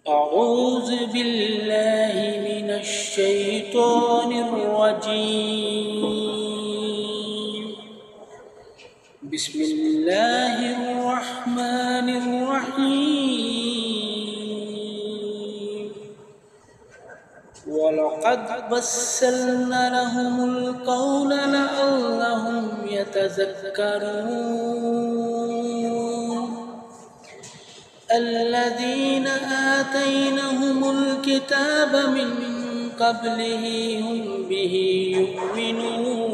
أعوذ بالله من الشيطان الرجيم. بسم الله الرحمن الرحيم. ولقد بسلنا لهم القول لعلهم يتذكرون. الذين آتيناهم الكتاب من قبله هم به يؤمنون.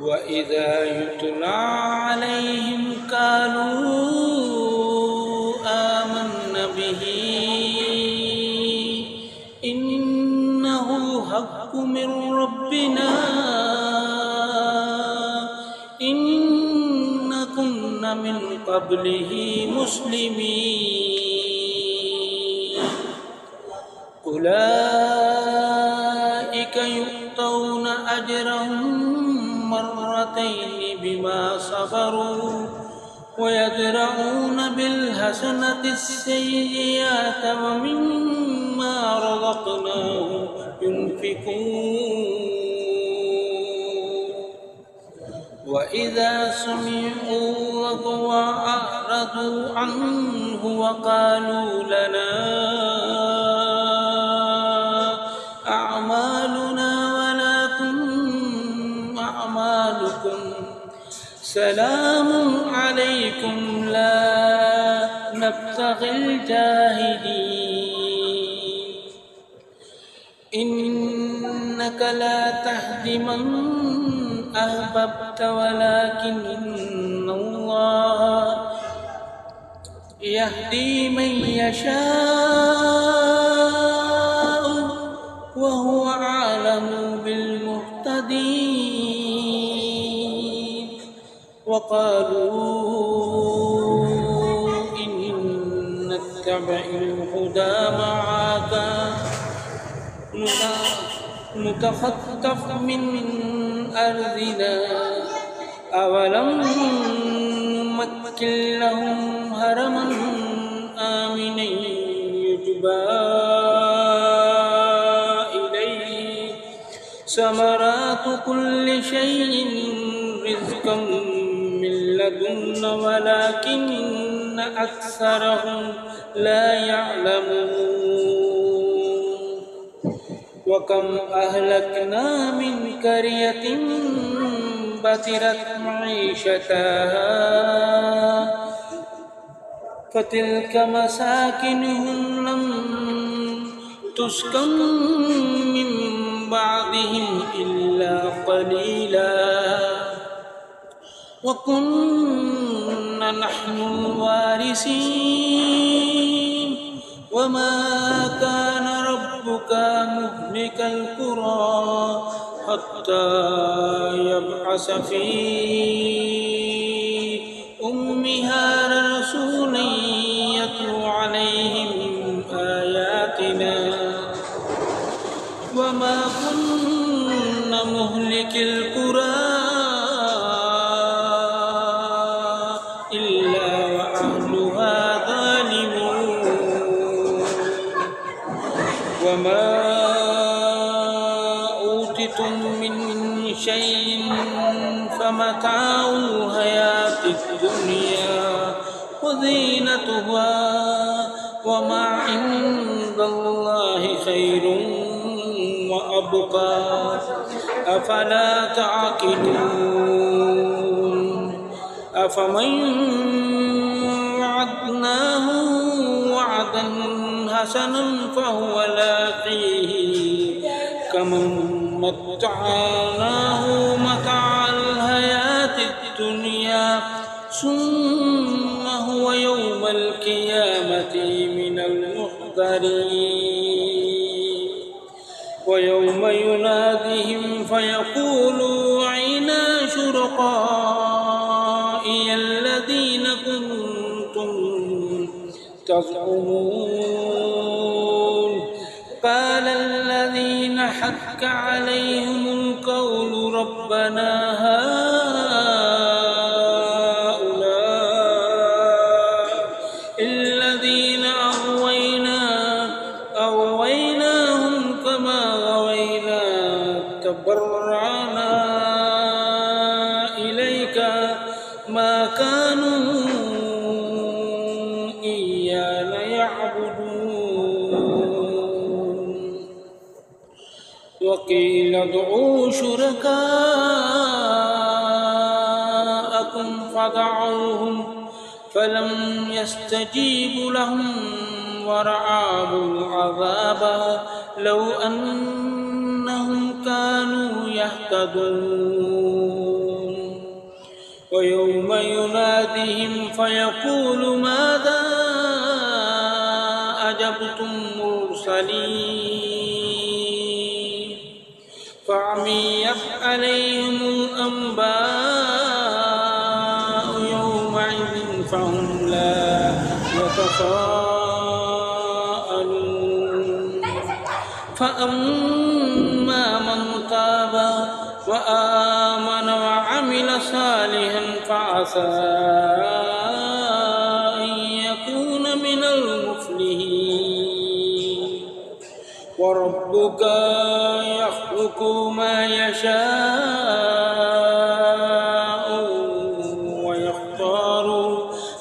وإذا يتلى عليهم قالوا آمنا به إنه الحق من ربنا كنا من قبله مسلمين. أولئك يؤتون أجرهم مرتين بما صبروا ويدرؤون بالحسنة السيئات ومما رزقناهم ينفقون. وإذا سمعوا اللغو أعرضوا عنه وقالوا لنا أعمالنا ولكم أعمالكم سلام عليكم لا نبتغي الجاهلين. إنك لا تهدي من أحببت ولكن الله يهدي من يشاء وهو أعلم بالمهتدين. وقالوا إن نتبع الهدى معك نتخطف من أرضنا أولم نمكن لهم هرما آمنا يجبى إليه ثمرات كل شيء رزقا من لدنا ولكن أكثرهم لا يعلمون. وكم أهلكنا من قرية بطرت معيشتها فتلك مساكنهم لم تسكن من بعدهم إلا قليلا وكنا نحن الوارثين. وما كان ربك مهلك القرى حتى يبعث في أمها رسولا يتلو عليهم آياتنا وما كنا مهلك القرى إلا وأهلها ظالمون. وما أوتيتم من شيء فمتاع الحياة الدنيا وزينتها وما عند الله خير وأبقى أفلا تعقلون. أفمن وعدناه وعدا حسنا فهو لاقيه كمن متعناه متاع الحياة الدنيا ثم هو يوم القيامة من المحضرين. ويوم يناديهم فيقول أين شركائي الذين كنتم تزعمون. قال الذين حق عليهم القول ربنا هؤلاء وقيل ادعوا شركاءكم فدعوهم فلم يستجيبوا لهم ورأوا العذاب لو أنهم كانوا يهتدون ويوم يناديهم فيقول ماذا أجبتم مرسلين فعميت عليهم الأنباء يومئذ فهم لا يتساءلون فأما من تاب وآمن وعمل صالحا فعسى أن يكون من المفلحين وربك يخلق ما يشاء ويختار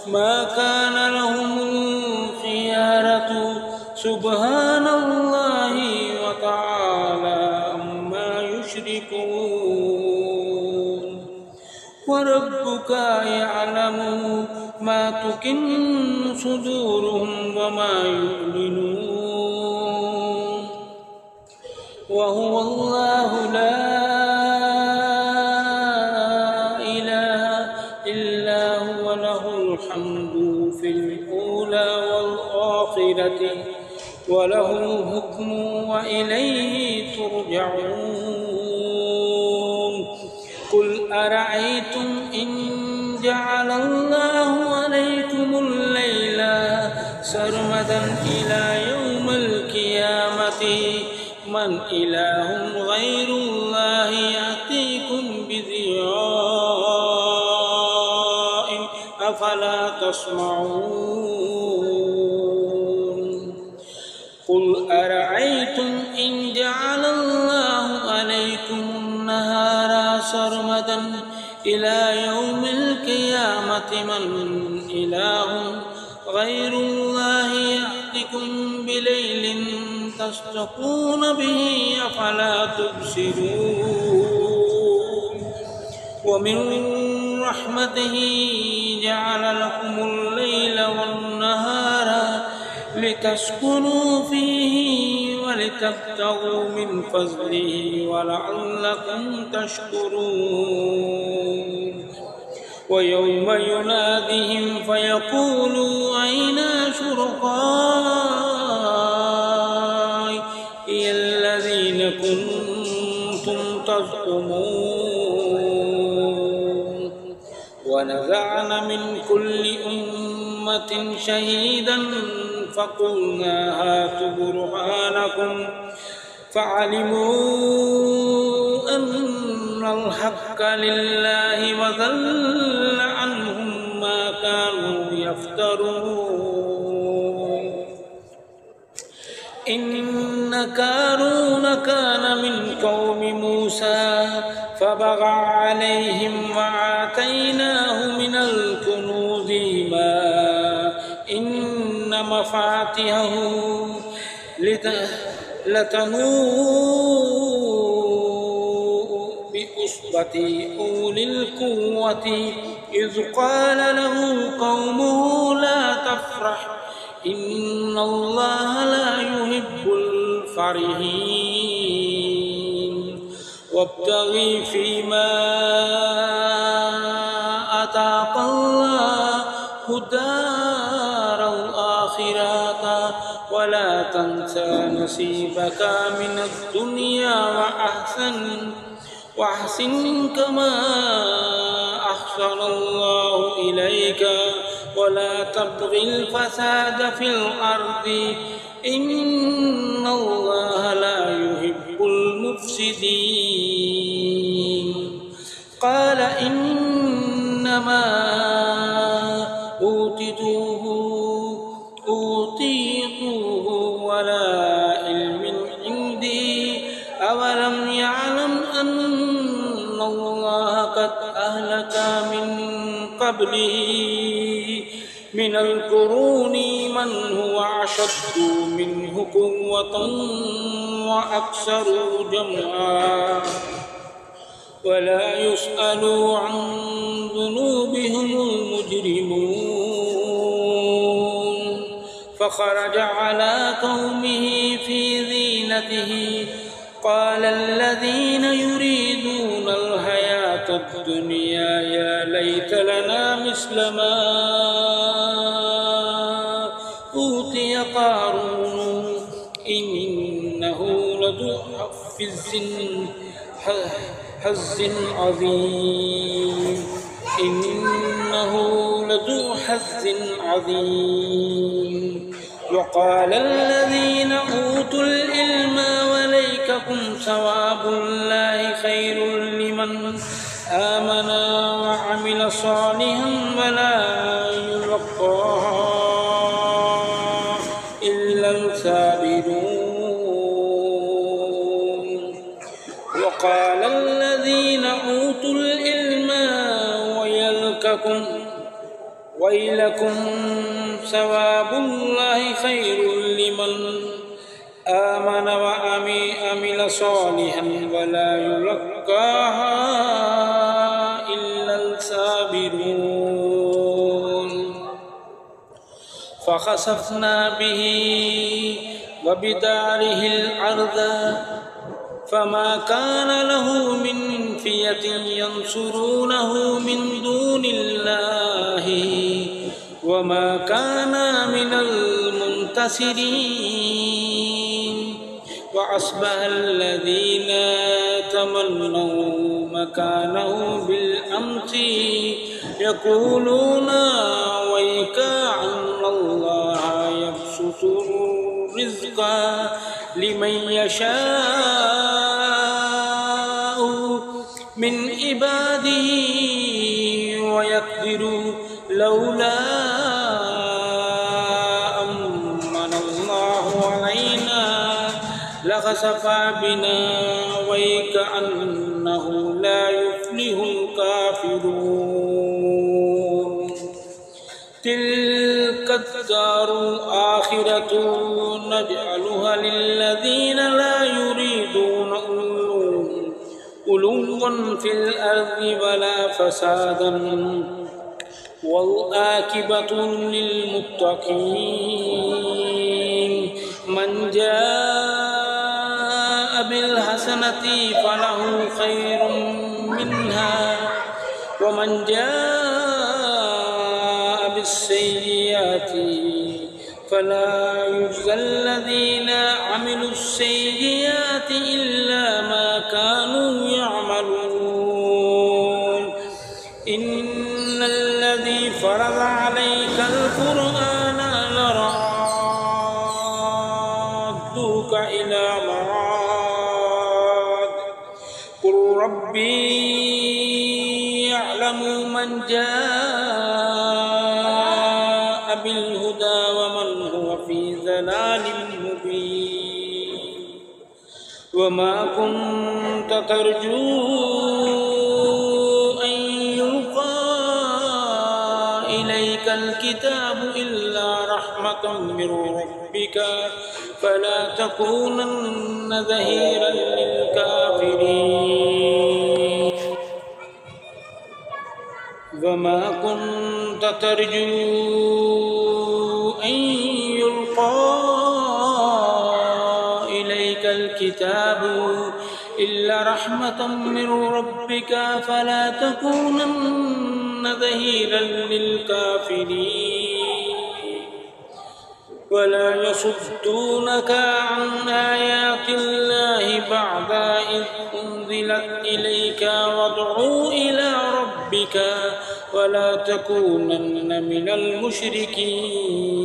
ما كان لهم الخيارة سبحان الله وتعالى عما يشركون وربك يعلم ما تكن صدورهم وما يعلنون وهو الله لا إله إلا هو له الحمد في الأولى والآخرة وله الحكم وإليه ترجعون قل أرأيتم إن جعل الله عليكم الليل سرمدا إلى يوم القيامة من إله غير الله يأتيكم بضياء أفلا تسمعون قل أرأيتم إن جعل الله عليكم النهار سرمدا إلى يوم القيامة من إله غير الله يأتكم بليل تسلكون به أفلا تبصرون ومن رحمته جعل لكم الليل والنهار لتسكنوا فيه ولتبتغوا من فضله ولعلكم تشكرون ويوم يناديهم فيقول أين شركائي الذين كنتم تزعمون ونزعنا من كل أمة شهيدا فقلنا هاتوا برهانكم فعلموا أن الحق لله وضل عنهم ما كانوا يفترون إن قارون كان من قوم موسى فبغى عليهم وآتيناه من الكنوز ما إن مفاتحه لتنوء بعصبة أولي القوة إذ قال له قومه لا تفرح إن الله لا يحب الفرحين وابتغ فيما آتاك الله الدار الآخرة ولا تنسى نصيبك من الدنيا وأحسن كما أحسن الله إليك ولا تبغ الفساد في الأرض إن الله لا يحب المفسدين قال إنما أوتيته على علم عندي أولم يعلم أن الله قد أهلك من قبله من القرون من هو أشد منه قوة وأكثروا جمعا ولا يسألوا عن ذنوبهم المجرمون فخرج على قومه في زينته قال الذين يريدون الحياة الدنيا يا ليت لنا مثل ما أوتي قارون إنه لذو حظ عظيم وقال الذين أوتوا العلم وليككم ثواب الله خير لمن آمن وعمل صالحا ولا يلقاها إلا الصابرون وقال الذين أوتوا العلم ويلكم ثواب الله خير لمن آمن وعمل صالحا ولا يلقاها إلا الصابرون فخسفنا به وبداره الأرض فما كان له من فئة ينصرونه من دون الله وما كان من المنتصرين وأصبح الذين تمنوا مكانه بالأمس يقولون ويك أن الله يبسط الرزق لمن يشاء من عباده ويقدر لولا أمن الله علينا لخسف بنا ويكأنه لا يفلح الكافرون تلك الدار الآخرة نجعلها للذين لا يريدون علوا في الأرض ولا فسادا والعاقبة للمتقين من جاء بالحسنة فله خير منها ومن جاء بالسيئات فلا يجزى الذين عملوا السيئات إلا ما كانوا يعملون إن الذي فرض عليك القرآن لرادوك إلى معاد قل ربي يعلم من جاء بالهدى ومن هو في ضلال مبين وما كنت ترجو أن يلقى إليك الكتاب إلا رحمة من ربك فلا تكونن ظهيرا للكافرين وما كنت ترجو أن يلقى إليك الكتاب إلا رحمة من ربك فلا تكونن ظهيرا للكافرين ولا يصدونك عن آيات الله بعد إذ أنزلت إليك وادعوا إلى ربك ولا تكونن من المشركين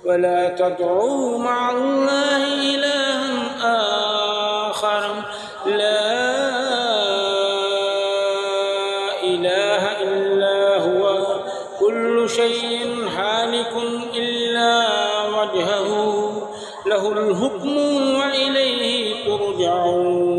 ولا تدعوا مع الله إلها آخر لا إله إلا هو كل شيء هالك إلا وجهه له الحكم وإليه ترجعون